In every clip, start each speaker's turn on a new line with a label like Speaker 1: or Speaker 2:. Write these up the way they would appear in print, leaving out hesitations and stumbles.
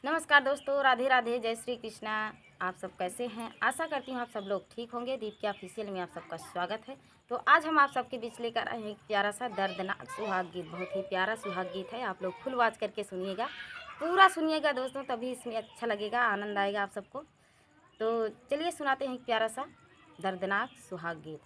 Speaker 1: नमस्कार दोस्तों, राधे राधे, जय श्री कृष्णा। आप सब कैसे हैं? आशा करती हूँ आप सब लोग ठीक होंगे। दीप के ऑफिशियल में आप सबका स्वागत है। तो आज हम आप सबके बीच लेकर आए हैं एक प्यारा सा दर्दनाक सुहाग गीत। बहुत ही प्यारा सुहाग गीत है। आप लोग फुल वॉच करके सुनिएगा, पूरा सुनिएगा दोस्तों, तभी इसमें अच्छा लगेगा, आनंद आएगा आप सबको। तो चलिए सुनाते हैं एक प्यारा सा दर्दनाक सुहाग गीत।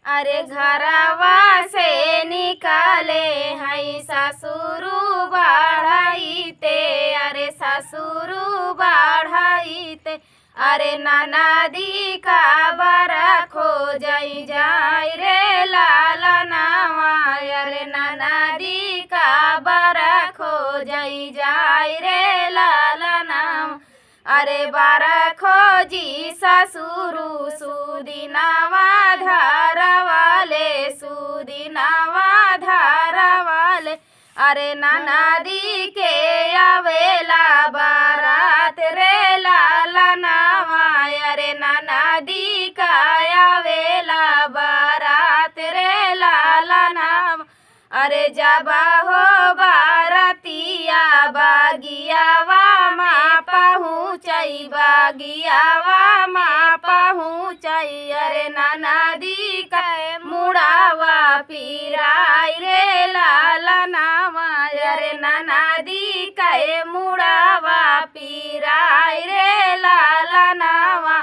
Speaker 1: अरे घरवा से निकाले हई ससुरु बढ़ाईते, अरे ससुरु बढ़ाईते, अरे ननदी का बरा खो जाई जाई रे लाला नावा, अरे ननदी का बरा खो जाई जाई रे लाला नावा, अरे बारा खोजी ससुरु सुदिनावा धारवाले, सुदिनावा धारवाले, अरे ननदी के आवेला बारात रे लाला नावा, अरे ननदी का आवेला बारात रे लाला नावा, अरे जबा हो बारातिया बागियावा माँ पहुँचई, बागियावा माँ पहुँचई, अरे ननदी का मुड़ावा पीराई रे लाला नावा, अरे ननदी का मुड़ावा पीराई रे लाला नावा,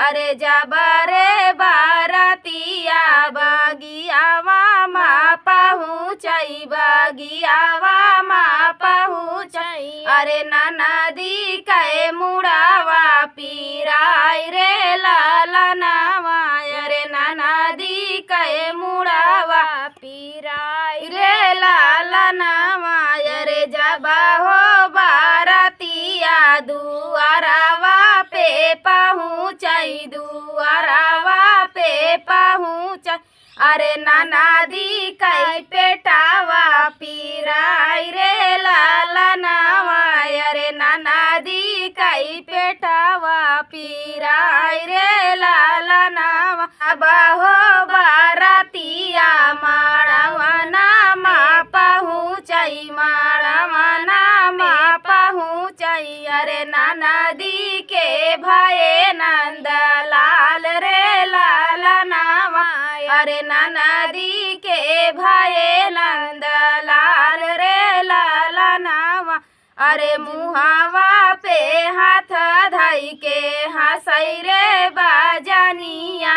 Speaker 1: अरे जबरे बारातिया बागियावा माँ पहुँचई, बागियावा माँ पहुँचई, अरे ननदी के मुड़ावा पीराई रे लाला नावा, अरे ननदी के मुड़ावा पीराई रे लाला नावा, अरे जबा हो बारातिया दुआरावा पे पहुँचई, दुआरावा पे पहुँचई, अरे ननदी कई पेटावा पीराई रे लाला नावा, अरे ननदी कई पेटावा पीराई रे लाला नावा, अब हो बारातिया माड़वना माँ पहुँचई, माड़वना माँ पहुँचई, अरे ननदी के भाई नंदलाल रे लाला नावा, अरे ननदी के भाई नंदलाल रे लाला नावा, अरे मुहावा पे हाथ धई के हंसई रे बाजानिया,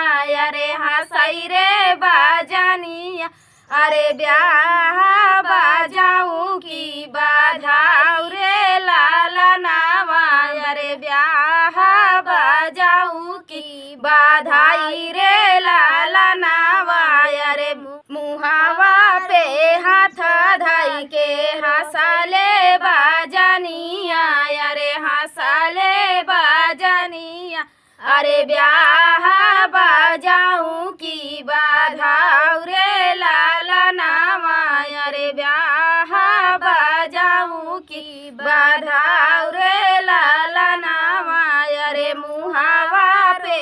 Speaker 1: अरे हंसई रे बाजानिया, अरे ब्याह बाजाऊ की बाधाऊ रे लाला नावा, अरे ब्याह बाजाऊ की बाधाई रे लाला नावा, अरे मुहावा पे हाथ धई के हंसले बाजानिया, अरे हंसले बाजानिया, अरे ब्याह बाजाऊ की बाधाऊ रे लाला नावा, अरे ब्याह बाजाऊ की बाधाऊ रे लाला नावा, अरे मुहावा पे,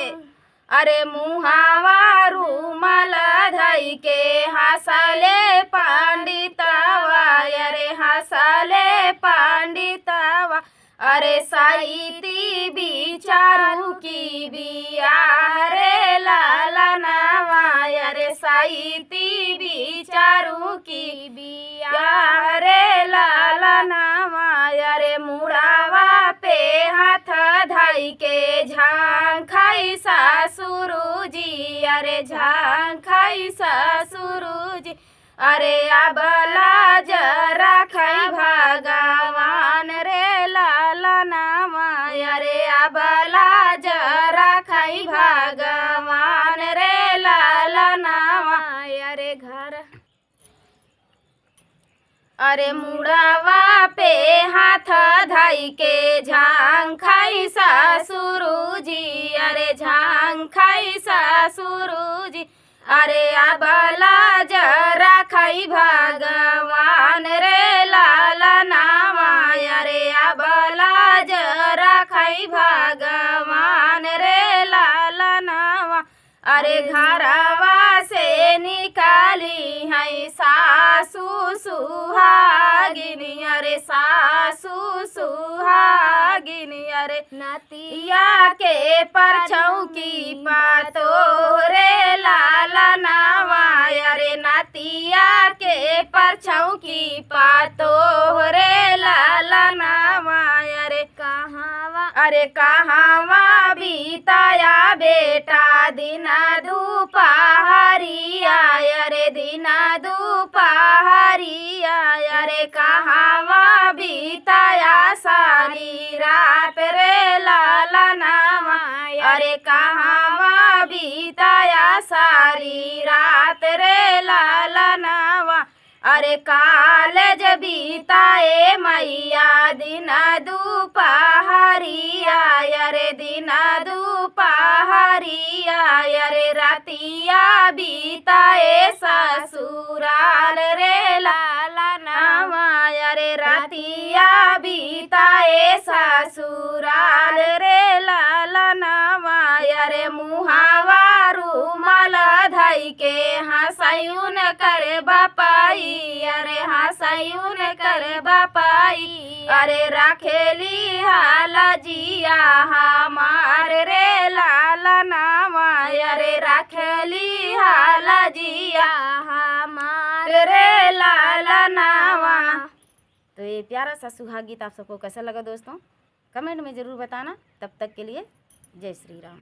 Speaker 1: अरे मुहावा रूमाल धई के हंसले पंडितवा, अरे हंसले पंडितवा, अरे साइती बिचारू की बियाह रे लाला नावा, अरे साइती बिचारू की बियाह रे लाला नावा, अरे मुड़ावा पे हाथ धई के झांखाई ससुरु जी, अरे झांखाई ससुरु जी, अरे अबला जरा खाई भगवान रे लाला नावा, अरे अबला जरा खाई भगवान रे लाला नावा, अरे घर, अरे मुड़ावा पे हाथ धई के झांखाई ससुरु जी, अरे झांखाई ससुरु जी, अरे अबला जरा खाई भगवान रे लाला नावा, अरे अबला जरा खाई भगवान रे लाला नावा, अरे घरवा से निकाली है सासू सुहागिनी अरे सासू सुहागिनी अरे नतिया के परछौ की पातो रे लाला नावा अरे नतिया के परछौ की पातो रे लाला नावा अरे कहावा बीताया बेटा दिन दुपहरिया अरे दिन दुपहरिया अरे कहावा बीताया सारी रात रे लाला नावा अरे कहावा बीताया सारी रात रे लाला नावा अरे कालज बीताए मैया दिन दुपहरिया अरे दिन दुपहरिया अरे रातिया बीताए ससुराल रे लाला नावा अरे रातिया बीताए ससुराल रे लाला नावा अरे मुहावा रुमाल धई के हंसयून करे बापाई अरे हंसयून करे बापाई अरे राखेली हाला जिया हमार रे लाला नावा अरे राखेली हाला जिया हमार रे लाला नावा। तो ये प्यारा सा सुहाग गीत आप सबको कैसा लगा दोस्तों, कमेंट में ज़रूर बताना। तब तक के लिए जय श्री राम।